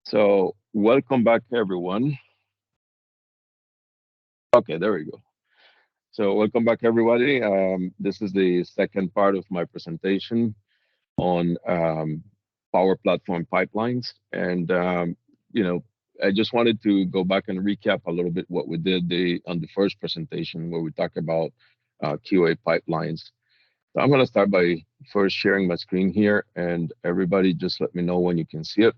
So welcome back, everyone. Okay, there we go. So welcome back, everybody. This is the second part of my presentation on Power Platform pipelines, and you know, I just wanted to go back and recap a little bit what we did on the first presentation where we talked about QA pipelines. So I'm going to start by first sharing my screen here, and everybody just let me know when you can see it.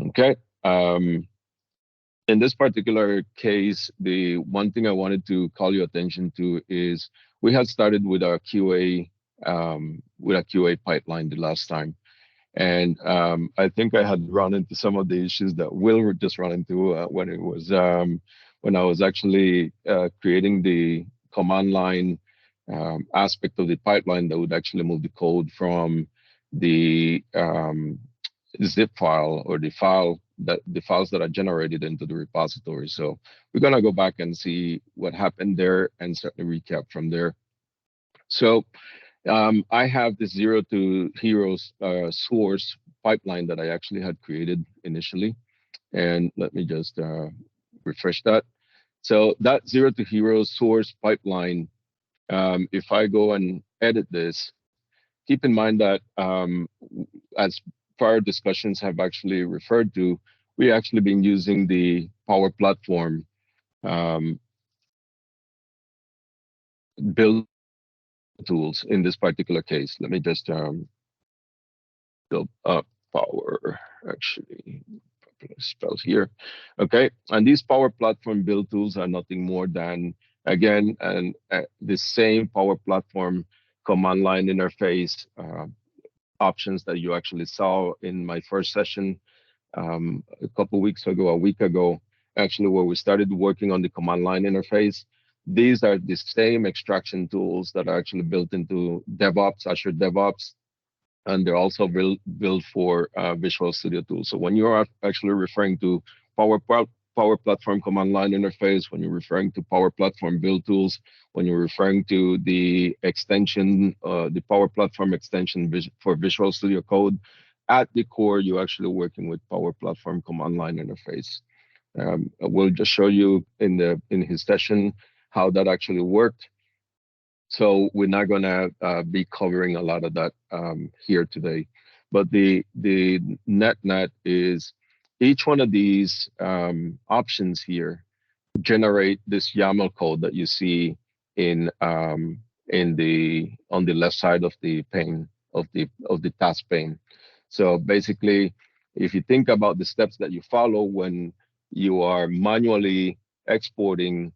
Okay. In this particular case, the one thing I wanted to call your attention to is we had started with our QA pipeline the last time, and I think I had run into some of the issues that Will just run into when I was actually creating the command line aspect of the pipeline that would actually move the code from the zip file or the files that are generated into the repository. So we're gonna go back and see what happened there and certainly recap from there. So I have the zero to heroes source pipeline that I actually had created initially. And let me just refresh that. So that zero to hero source pipeline, if I go and edit this, keep in mind that as prior discussions have actually referred to, we actually been using the Power Platform um, build tools in this particular case. Let me just build up Power, actually, spelled here. Okay, and these Power Platform build tools are nothing more than, again, the same Power Platform command line interface options that you actually saw in my first session a couple weeks ago, a week ago, actually, where we started working on the command line interface. These are the same extraction tools that are actually built into DevOps, Azure DevOps, and they're also built for Visual Studio Tools. So when you're actually referring to Power Power Platform command line interface, when you're referring to Power Platform build tools, when you're referring to the extension, the Power Platform extension for Visual Studio Code, at the core, you're actually working with Power Platform command line interface. We'll just show you in his session how that actually worked. So we're not going to be covering a lot of that here today. But the net is each one of these options here generate this YAML code that you see in the on the left side of the pane of the task pane. So basically, if you think about the steps that you follow when you are manually exporting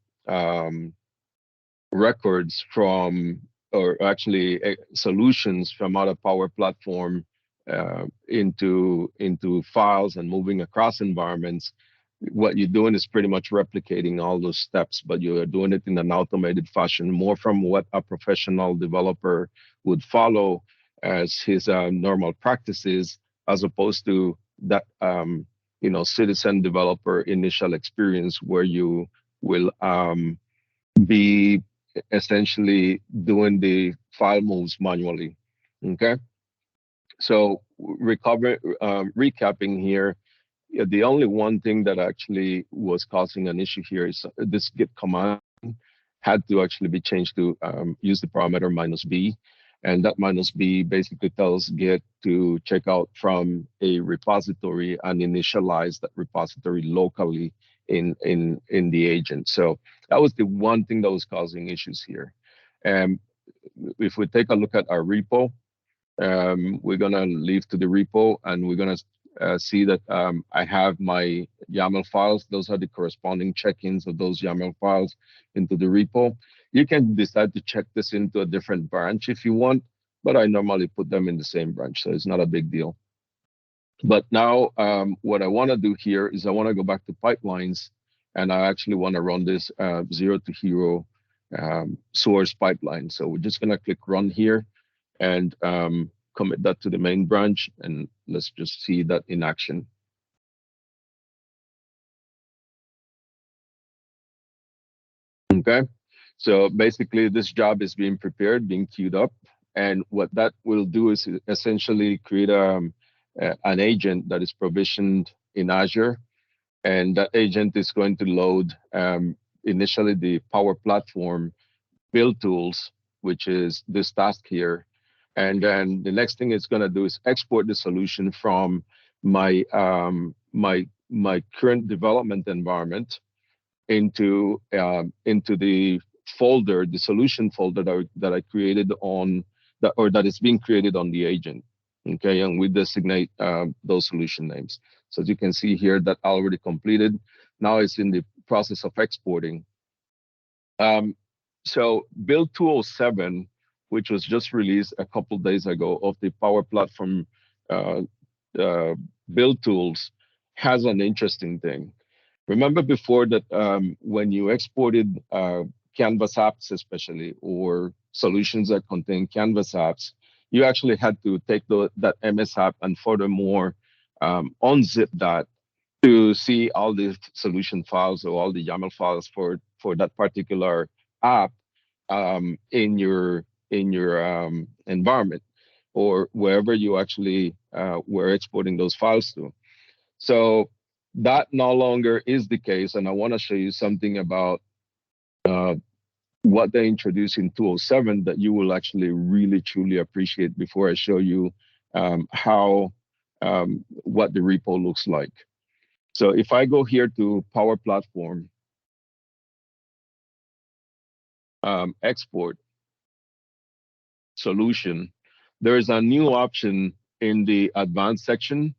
records from, or actually solutions from other Power Platform into files and moving across environments, what you're doing is pretty much replicating all those steps, but you're doing it in an automated fashion, more from what a professional developer would follow as his normal practices, as opposed to that citizen developer initial experience where you will be essentially doing the file moves manually. Okay, so recapping here, yeah, the only one thing that actually was causing an issue here is this git command had to actually be changed to use the parameter -b, and that -b basically tells Git to check out from a repository and initialize that repository locally in the agent. So that was the one thing that was causing issues here. And if we take a look at our repo, we're gonna leave to the repo, and we're gonna see that I have my YAML files. Those are the corresponding check-ins of those YAML files into the repo. You can decide to check this into a different branch if you want, but I normally put them in the same branch, so it's not a big deal. But now what I want to do here is I want to go back to pipelines, and I actually want to run this zero to hero source pipeline. So we're just going to click run here and commit that to the main branch, and let's just see that in action. Okay, So basically, this job is being prepared, being queued up, and what that will do is essentially create an agent that is provisioned in Azure, and that agent is going to load initially the Power Platform build tools, which is this task here. And then the next thing it's going to do is export the solution from my current development environment into the folder, the solution folder that I created on that, or that is being created on the agent. Okay, and we designate those solution names. So as you can see here, that already completed. Now it's in the process of exporting. Um, so Build 207, which was just released a couple days ago of the Power Platform uh, uh, build tools, has an interesting thing. Remember before that when you exported Canvas apps, especially, or solutions that contain Canvas apps, you actually had to take that MS app and furthermore unzip that to see all the solution files or all the YAML files for that particular app in your environment or wherever you actually were exporting those files to. So that no longer is the case, and I want to show you something about uh, what they introduced in 207 that you will actually really truly appreciate before I show you how what the repo looks like. So if I go here to Power Platform, export solution, there is a new option in the advanced section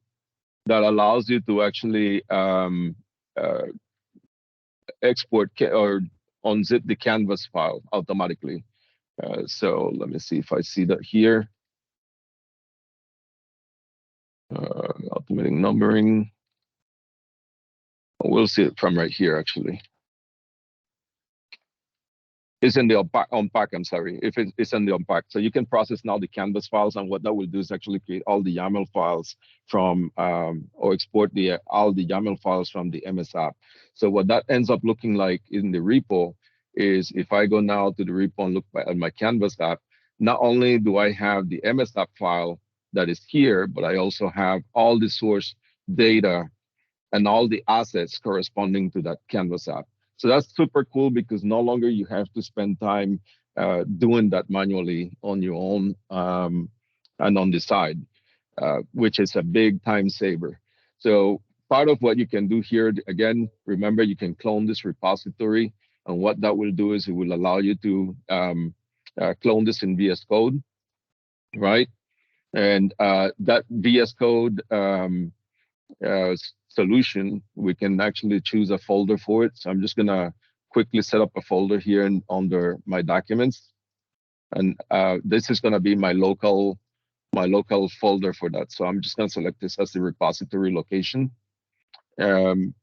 that allows you to actually uh, export or unzip the canvas file automatically. So let me see if I see that here. Automatic numbering. We'll see it from right here actually. It's in the unpack, I'm sorry. If it's in the unpack. So you can process now the canvas files, and what that will do is actually create all the YAML files from, or export all the YAML files from the MS app. So what that ends up looking like in the repo is if I go now to the repo and look at my canvas app, not only do I have the MS app file that is here, but I also have all the source data and all the assets corresponding to that Canvas app. So that's super cool because no longer you have to spend time doing that manually on your own and on the side, which is a big time saver. So part of what you can do here, again, remember you can clone this repository, and what that will do is it will allow you to clone this in VS Code, right? And that VS Code solution, we can actually choose a folder for it. So I'm just gonna quickly set up a folder here under my documents, and this is gonna be my local folder for that. So I'm just gonna select this as the repository location. Um,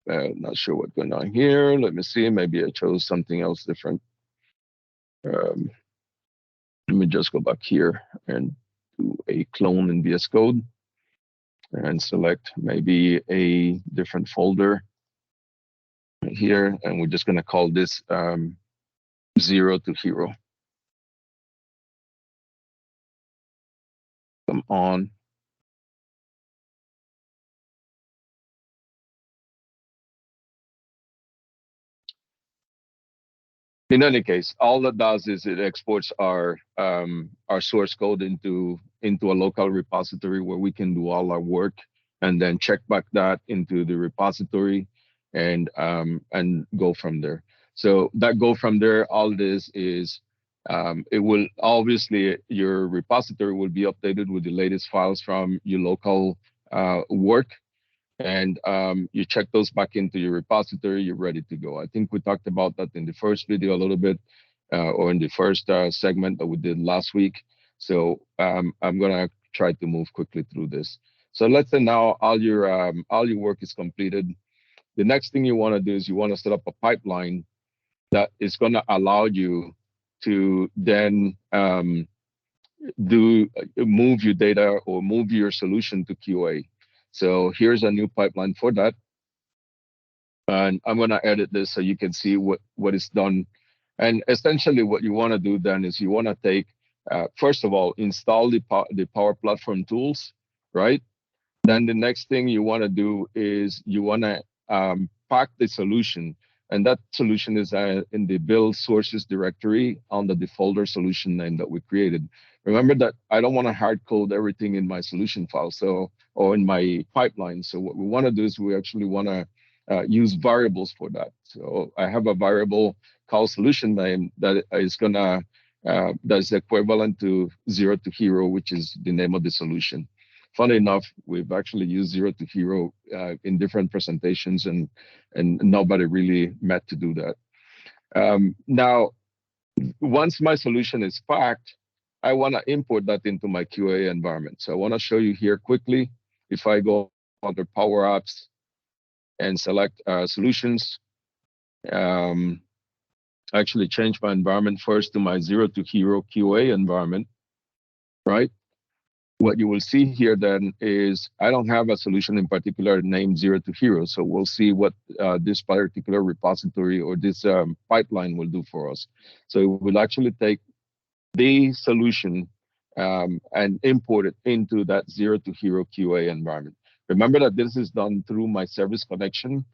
not sure what's going on here. Let me see. Maybe I chose something else different. Um, let me just go back here and do a clone in VS Code and select maybe a different folder here, and we're just going to call this 0 to hero. Come on. In any case, all that does is it exports our source code into a local repository where we can do all our work, and then check back that into the repository and go from there. So that go from there, all this is it will obviously your repository will be updated with the latest files from your local work, and you check those back into your repository, you're ready to go. I think we talked about that in the first video a little bit, or in the first segment that we did last week. So I'm gonna try to move quickly through this. So let's say now all your work is completed. The next thing you want to do is you want to set up a pipeline that is going to allow you to then move your data or move your solution to QA. So here's a new pipeline for that. And I'm going to edit this so you can see what is done And essentially what you want to do then is you want to take, first of all, install the Power Platform tools, right? Then the next thing you want to do is you want to pack the solution. And that solution is in the build sources directory under the folder solution name that we created. Remember that I don't want to hard code everything in my solution file, or in my pipeline. So what we want to do is we actually want to use variables for that. So I have a variable called solution name that is gonna that's equivalent to 0 to hero, which is the name of the solution. Funny enough, we've actually used 0 to hero in different presentations, and nobody really met to do that. Now, once my solution is packed, I want to import that into my QA environment. So I want to show you here quickly. If I go under Power Apps and select Solutions, um, actually change my environment first to my 0 to hero QA environment, right? What you will see here then is I don't have a solution in particular named 0 to hero. So we'll see what this particular repository or this pipeline will do for us. So it will actually take the solution and import it into that 0 to hero QA environment. Remember that this is done through my service connection.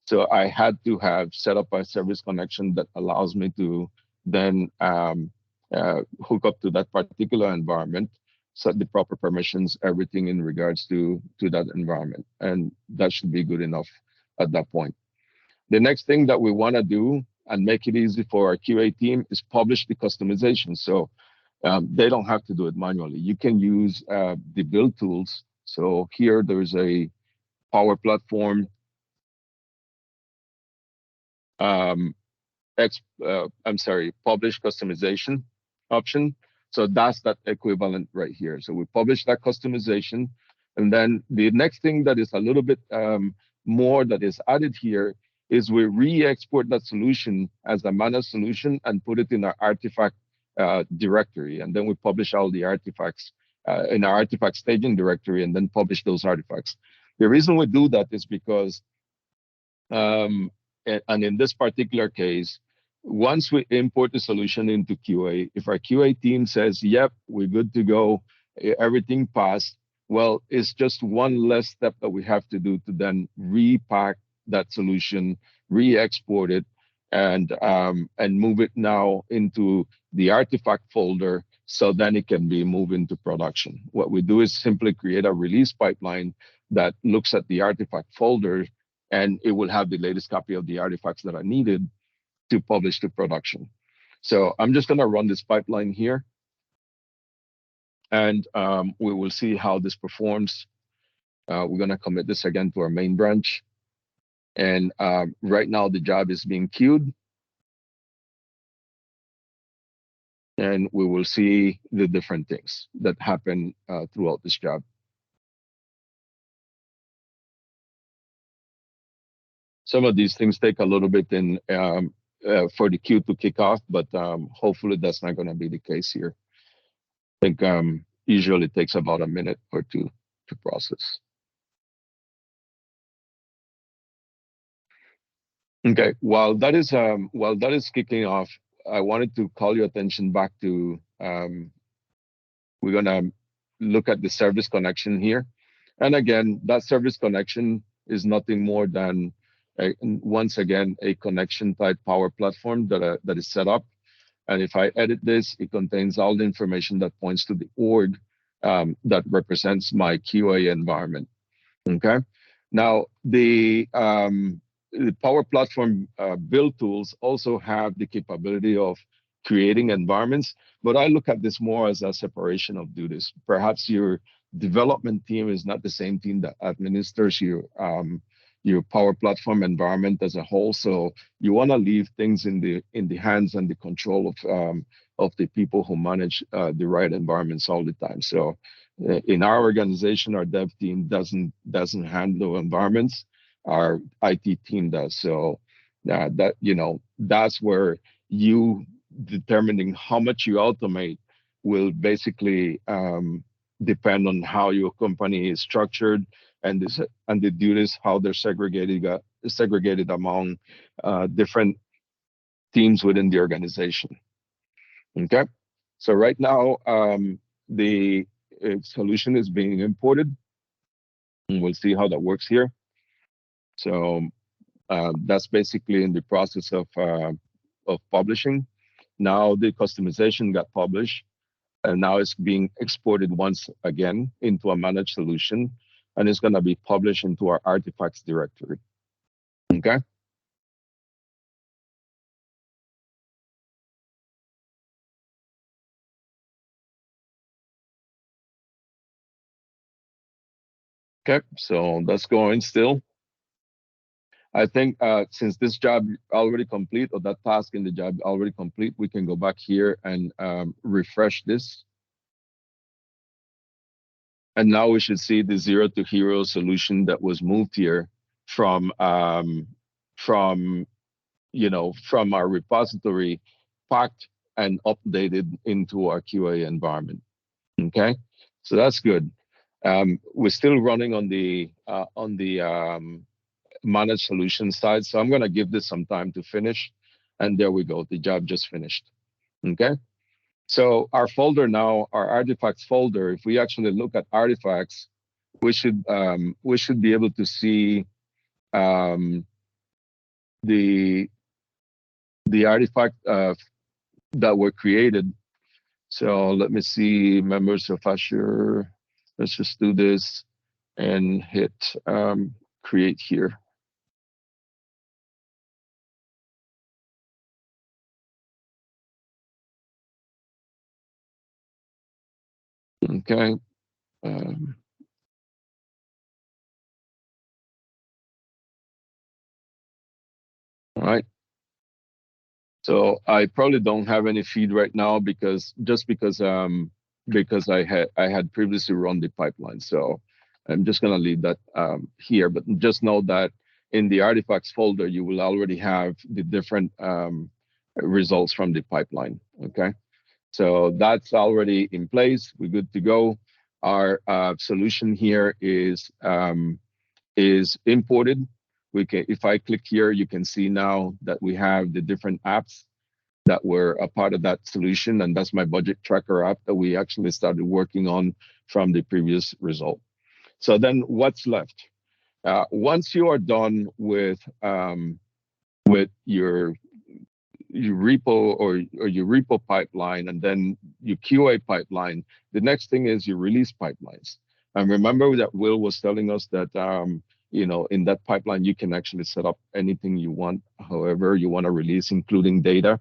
So I had to have set up a service connection that allows me to then hook up to that particular environment, set the proper permissions, everything in regards to that environment. And that should be good enough at that point. The next thing that we want to do and make it easy for our QA team is publish the customization. So they don't have to do it manually. You can use the build tools. So here there's a Power Platform um, publish customization option. So that's that equivalent right here. So we publish that customization. And then the next thing that is a little bit more that is added here is we re-export that solution as a managed solution and put it in our artifact directory. And then we publish all the artifacts in our artifact staging directory and then publish those artifacts. The reason we do that is because and in this particular case, once we import the solution into QA, if our QA team says, yep, we're good to go, everything passed, well, it's just one less step that we have to do to then repack that solution, re-export it, and move it now into the artifact folder so then it can be moved into production. What we do is simply create a release pipeline that looks at the artifact folder, and it will have the latest copy of the artifacts that are needed to publish to production. So I'm just going to run this pipeline here, and we will see how this performs. We're going to commit this again to our main branch. And right now, the job is being queued. And we will see the different things that happen throughout this job. Some of these things take a little bit for the queue to kick off, but hopefully that's not going to be the case here. I think usually it takes about a minute or two to process. Okay, while that is kicking off, I wanted to call your attention back to we're gonna look at the service connection here, and again, that service connection is nothing more than once again a connection type Power Platform that is set up. And if I edit this, it contains all the information that points to the org that represents my QA environment. Okay. Now, the Power Platform build tools also have the capability of creating environments, but I look at this more as a separation of duties. Perhaps your development team is not the same team that administers your Power Platform environment as a whole. So you want to leave things in the hands and the control of the people who manage the right environments all the time. So in our organization, our dev team doesn't handle environments. Our IT team does. So that's where you determining how much you automate will basically depend on how your company is structured and the duties, how they're segregated among different teams within the organization. Okay, so right now the solution is being imported, and we'll see how that works here. So that's basically in the process of publishing. Now the customization got published, and now it's being exported once again into a managed solution, and it's going to be published into our artifacts directory. Okay. Okay, so that's going still. I think since this job already complete, or that task in the job already complete, we can go back here and refresh this. And now we should see the zero to hero solution that was moved here from from from our repository, packed and updated into our QA environment. Okay, so that's good. We're still running on the managed solution side, so I'm going to give this some time to finish. And there we go. The job just finished. Okay. So our folder now, our artifacts folder, if we actually look at artifacts, we should be able to see um, the artifact that were created. So let me see members of Azure. Let's just do this and hit create here. Okay. Um, all right. So I probably don't have any feed right now because I had previously run the pipeline. So I'm just gonna leave that here. But just know that in the artifacts folder, you will already have the different results from the pipeline. Okay. So that's already in place. We're good to go. Our solution here is imported. We can, if I click here, you can see now that we have the different apps that were a part of that solution, and that's my budget tracker app that we actually started working on from the previous result. So then, what's left? Once you are done with your repo or your repo pipeline and then your QA pipeline, the next thing is your release pipelines. And remember that Will was telling us that in that pipeline you can actually set up anything you want, however you want to release, including data.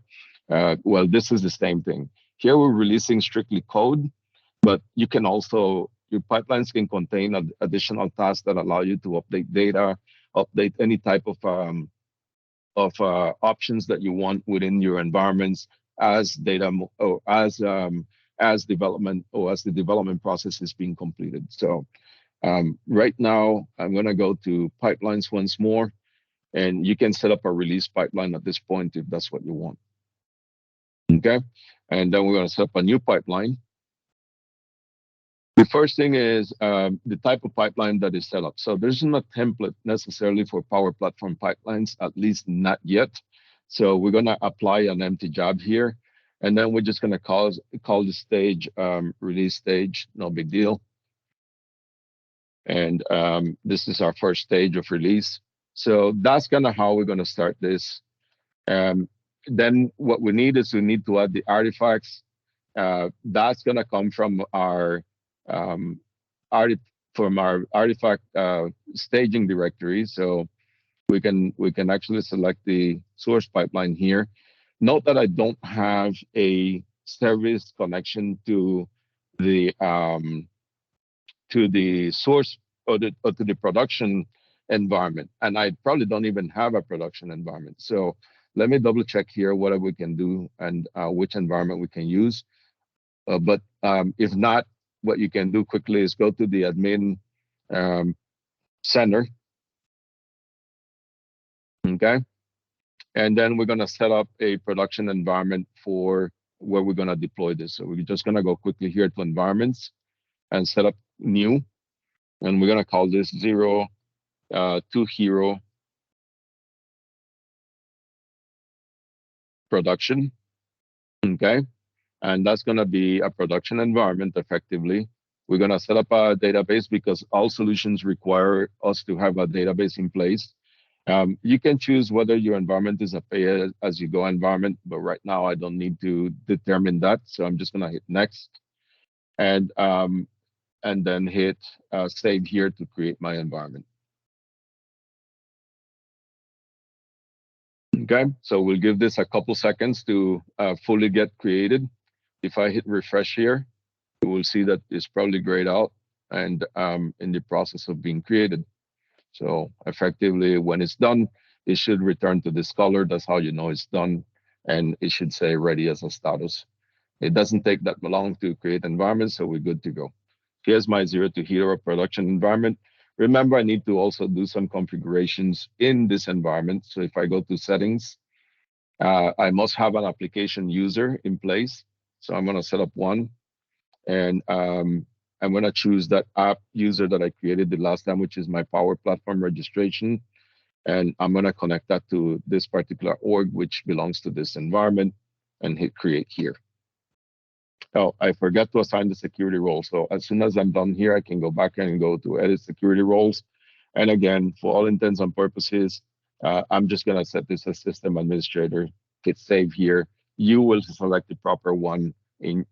Well, this is the same thing. Here we're releasing strictly code, but you can also your pipelines can contain additional tasks that allow you to update data, update any type of options that you want within your environments as data or as development or as the development process is being completed. So right now, I'm going to go to pipelines once more, and you can set up a release pipeline at this point if that's what you want. Okay, and then we're going to set up a new pipeline. The first thing is the type of pipeline that is set up. So there's not a template necessarily for Power Platform pipelines, at least not yet. So we're going to apply an empty job here. And then we're just going to call the stage release stage, no big deal. And this is our first stage of release. So that's kind of how we're going to start this. Then what we need is we need to add the artifacts. That's going to come from our um, artifact staging directory. So we can actually select the source pipeline here. Note that I don't have a service connection to the source or to the production environment, and I probably don't even have a production environment. So let me double check here what we can do and which environment we can use. But if not, what you can do quickly is go to the admin center, okay? And then we're gonna set up a production environment for where we're gonna deploy this. So we're just gonna go quickly here to environments and set up new. And we're gonna call this 0 to hero production. Okay. And that's going to be a production environment effectively. We're going to set up a database because all solutions require us to have a database in place. You can choose whether your environment is a pay-as-you-go environment, but right now I don't need to determine that. So I'm just going to hit next and then hit save here to create my environment. Okay, so we'll give this a couple seconds to fully get created. If I hit refresh here, you will see that it's probably grayed out and in the process of being created. So effectively, when it's done, it should return to this color. That's how you know it's done. And it should say ready as a status. It doesn't take that long to create environments, so we're good to go. Here's my zero to hero production environment. Remember, I need to also do some configurations in this environment. So if I go to settings, I must have an application user in place. So I'm going to set up one. And I'm going to choose that app user that I created the last time, which is my Power Platform registration. And I'm going to connect that to this particular org, which belongs to this environment, and hit create here. Oh, I forgot to assign the security role. So as soon as I'm done here, I can go back and go to edit security roles. And again, for all intents and purposes, I'm just going to set this as system administrator, hit save here. You will select the proper one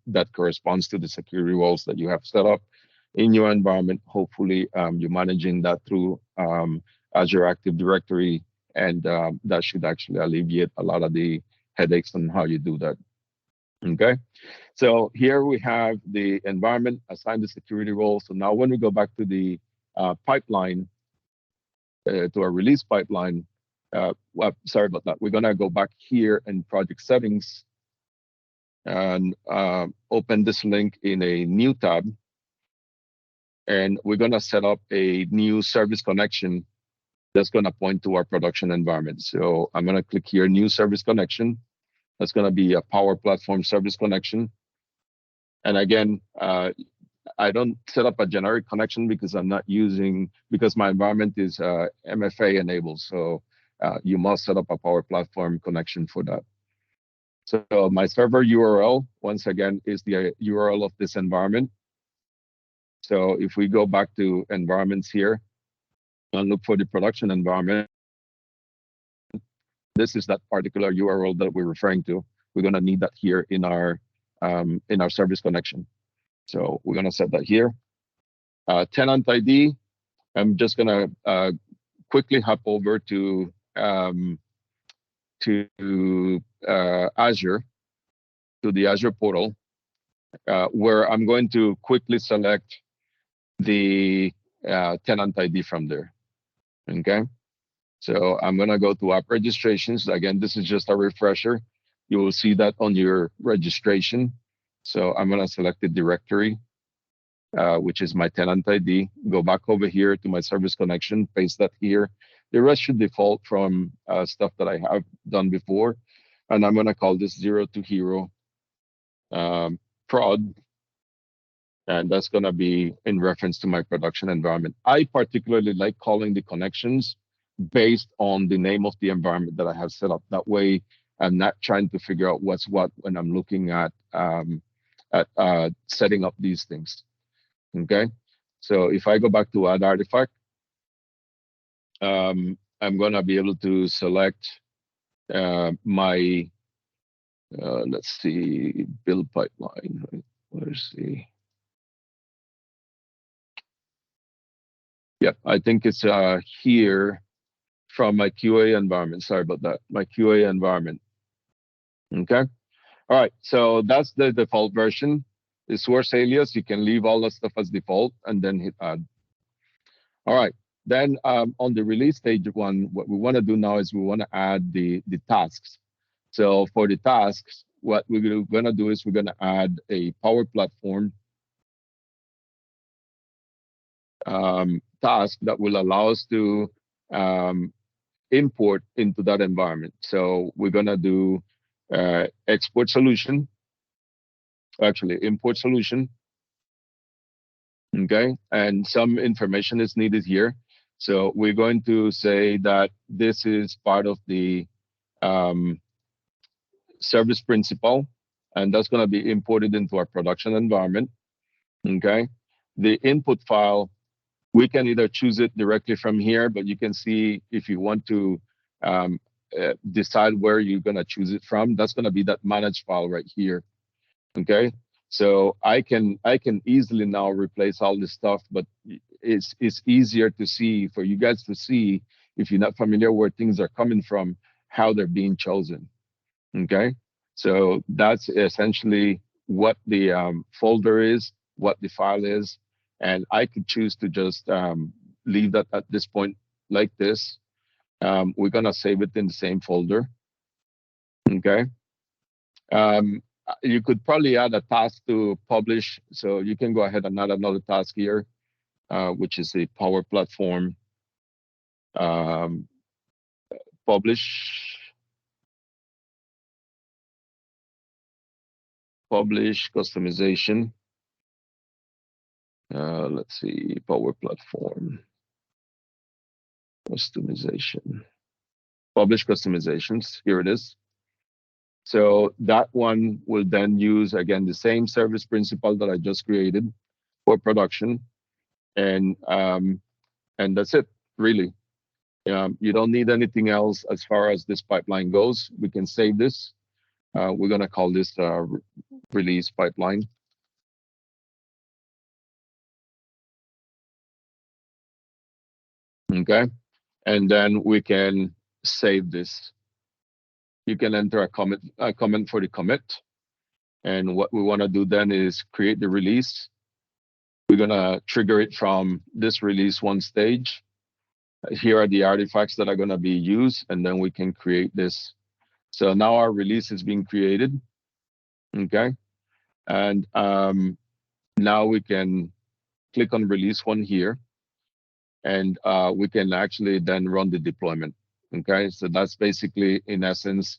that corresponds to the security roles that you have set up in your environment. Hopefully, you're managing that through Azure Active Directory, and that should actually alleviate a lot of the headaches on how you do that. Okay. So here we have the environment, assign the security role. So now when we go back to the pipeline, to our release pipeline, sorry about that. We're going to go back here in project settings and open this link in a new tab. And we're going to set up a new service connection that's going to point to our production environment. So I'm going to click here, new service connection. That's going to be a Power Platform service connection. And again, I don't set up a generic connection because I'm not using, because my environment is MFA enabled. So you must set up a Power Platform connection for that. So my server URL, once again, is the URL of this environment. So if we go back to environments here and look for the production environment, this is that particular URL that we're referring to. We're going to need that here in our service connection. So we're going to set that here. Tenant ID, I'm just going to quickly hop over to Azure, to the Azure portal, where I'm going to quickly select the tenant ID from there. Okay. So I'm going to go to app registrations. Again, this is just a refresher. You will see that on your registration. So I'm going to select the directory, which is my tenant ID. Go back over here to my service connection, paste that here. The rest should default from stuff that I have done before. And I'm going to call this zero to hero prod. And that's going to be in reference to my production environment. I particularly like calling the connections based on the name of the environment that I have set up. That way, I'm not trying to figure out what's what when I'm looking at setting up these things. Okay, so if I go back to add artifact, I'm going to be able to select my, let's see, build pipeline. Where's the? Yep, I think it's here from my QA environment. Sorry about that. My QA environment. Okay. All right. So that's the default version. The source alias, you can leave all the stuff as default and then hit add. All right. Then on the release stage one, what we want to do now is we want to add the tasks. So for the tasks, what we're going to do is we're going to add a Power Platform task that will allow us to import into that environment. So we're going to do export solution, actually import solution. Okay, and some information is needed here. So we're going to say that this is part of the service principal, and that's going to be imported into our production environment. Okay. The input file, we can either choose it directly from here, but you can see if you want to decide where you're going to choose it from, that's going to be that managed file right here. Okay. So I can easily now replace all this stuff, but it's easier to see for you guys to see if you're not familiar where things are coming from, how they're being chosen. Okay. So that's essentially what the folder is, what the file is. And I could choose to just leave that at this point like this. We're going to save it in the same folder. Okay. Um, you could probably add a task to publish. So you can go ahead and add another task here, which is the Power Platform um, publish, customization. Let's see, Power Platform customization, publish customizations. Here it is. So that one will then use, again, the same service principal that I just created for production. And that's it, really. You don't need anything else as far as this pipeline goes. We can save this. We're going to call this release pipeline. Okay. And then we can save this. You can enter a comment for the commit. And what we want to do then is create the release. We're going to trigger it from this release one stage. Here are the artifacts that are going to be used, and then we can create this. So now our release is being created. Okay. And now we can click on release one here, and we can actually then run the deployment. Okay. So that's basically, in essence,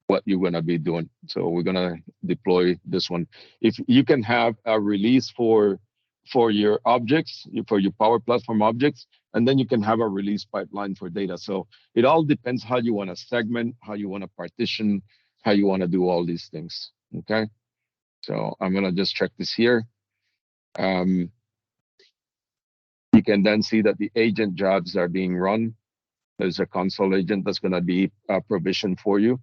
what you're going to be doing. So we're going to deploy this one. If you can have a release for your objects, for your Power Platform objects, and then you can have a release pipeline for data. So it all depends how you want to segment, how you want to partition, how you want to do all these things. Okay. So I'm going to just check this here. You can then see that the agent jobs are being run. There's a console agent that's going to be provisioned for you,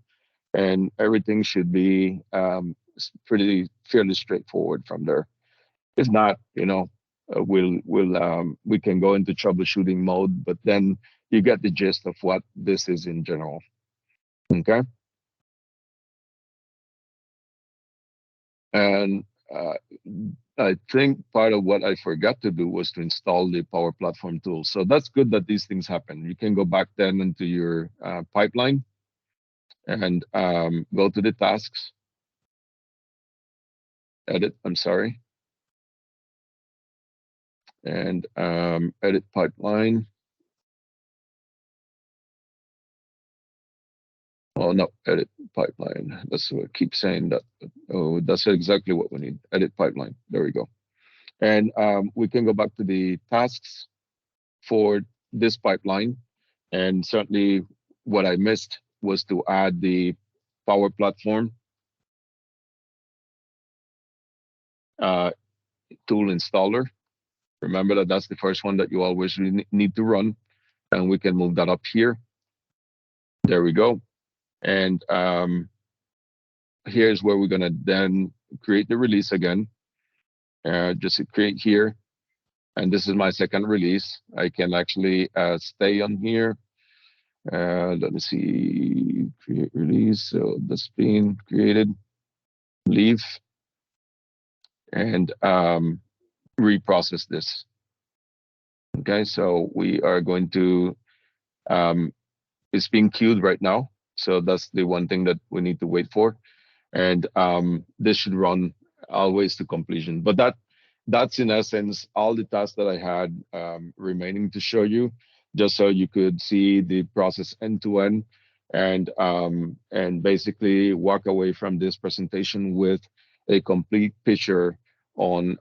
and everything should be fairly straightforward from there. If not, we can go into troubleshooting mode, but then you get the gist of what this is in general. Okay. And I think part of what I forgot to do was to install the Power Platform tool. So that's good that these things happen. You can go back then into your pipeline and go to the tasks, edit, I'm sorry, and edit pipeline. Oh, no, edit pipeline. That's what I keep saying that. Oh, that's exactly what we need. Edit pipeline. There we go. And we can go back to the tasks for this pipeline. And certainly what I missed was to add the Power Platform tool installer. Remember that that's the first one that you always need to run. And we can move that up here. There we go. And here's where we're going to then create the release again. Just create here. And this is my second release. I can actually stay on here. Let me see, create release. So that's being created. Leave and reprocess this. Okay, so we are going to, it's being queued right now. So that's the one thing that we need to wait for. And this should run always to completion. But that's in essence all the tasks that I had remaining to show you, just so you could see the process end to end, and basically walk away from this presentation with a complete picture on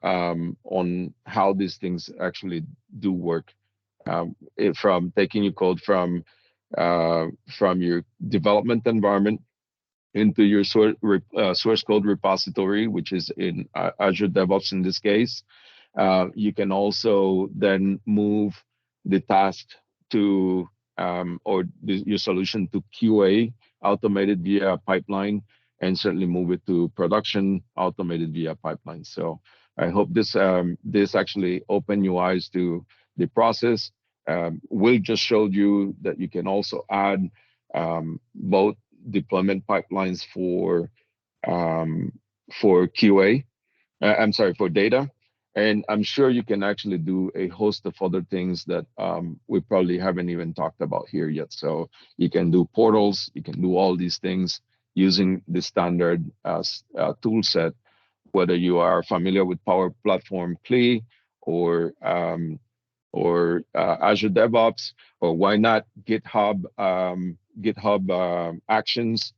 how these things actually do work. From taking your code from your development environment into your source code repository, which is in Azure DevOps in this case. You can also then move the task to your solution to QA, automated via pipeline, and certainly move it to production, automated via pipeline. So I hope this actually opened your eyes to the process. Will just showed you that you can also add both deployment pipelines for QA. I'm sorry, for data. And I'm sure you can actually do a host of other things that we probably haven't even talked about here yet. So you can do portals, you can do all these things using the standard tool set, whether you are familiar with Power Platform CLI or Azure DevOps, or why not GitHub Actions.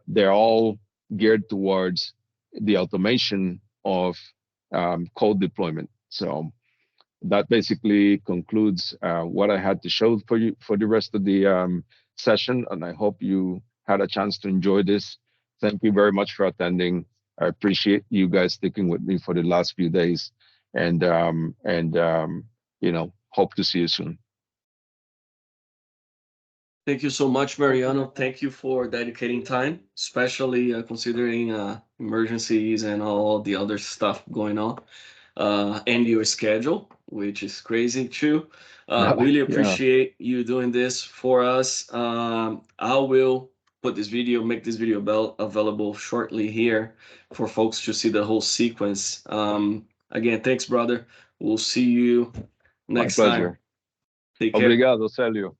They're all geared towards the automation of code deployment. So that basically concludes what I had to show for you for the rest of the session, and I hope you had a chance to enjoy this. Thank you very much for attending. I appreciate you guys sticking with me for the last few days, and hope to see you soon. Thank you so much, Mariano. Thank you for dedicating time, especially considering emergencies and all the other stuff going on, and your schedule, which is crazy too. Really Yeah, appreciate you doing this for us. I will make this video available shortly here for folks to see the whole sequence. Again, thanks, brother. We'll see you my next time. pleasure. Take care. Obrigado, Célio.